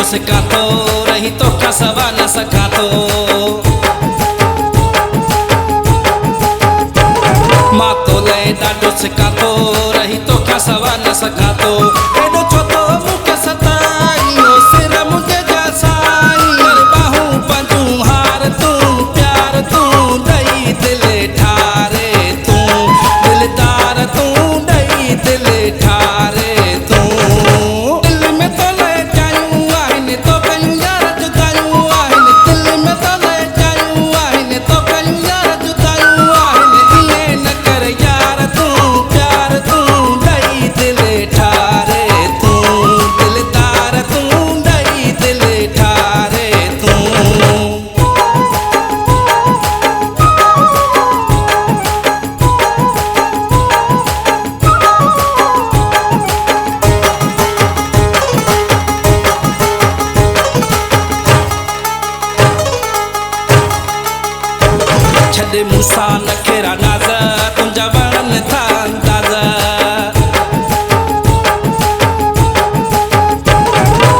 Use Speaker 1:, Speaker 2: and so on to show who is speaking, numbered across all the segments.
Speaker 1: सका तो रही तो का सवा न सका तो मां तो ले डाडो सका तो रही तो का सवा न सका तो एडो छो तो मुके सताई ओ सिर मुझे जसाई अरे बाहू पंजू हार तू प्यार तू दई दिल ठारे तू दिलदार तू दई दिल ठारे तू दिल में तो ले जायूं आहिन तो कयूं यार जुदायूं आहिन दिल में तो ले जायूं आहिन तो कयूं यार जुदायूं आहिन ये न कर यार तू प्यार तू दई दिल ठारे तू दिलदार तू दई दिल ठारे तू छॾे मूंसां न खेरा नाज़ तुंहिंजा वणनि था अंदाज़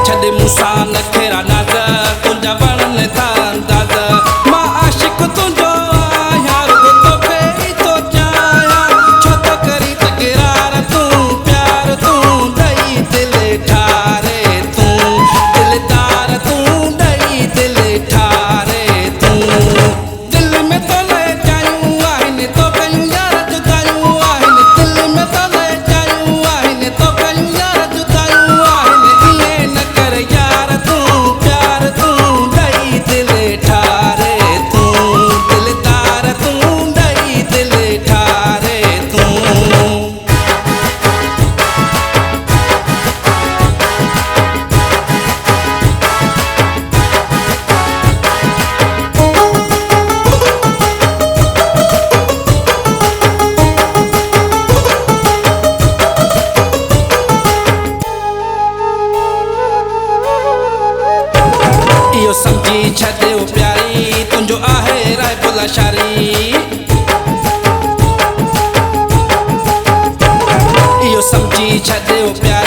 Speaker 1: छॾे मूंसां न खेरा नाज़ तुंहिंजा वणनि था अंदाज़ मां आशिक़ तुंहिंजो आहियां रुॻो तोखे ई थो चाहियां छो तो करी तकरार तूं प्यार तूं ॾेई दिल ठारे तूं दिलदार तूं ॾेई दिल ठारे तूं दिल में तो ले जायूं आहिन तो कयूं यार जुदायूं आहिन दिल में तो ले जायूं आहिन तो कयूं यार जुदायूं आहिन ये न कर यार तू प्यार तू दई दिल ठारे तू दिलदार तू दई दिल ठारे तू इहो समझी छॾियो प्यारी तुंहिंजो आहे राय बुला शारी इहो समझी छॾियो प्यारी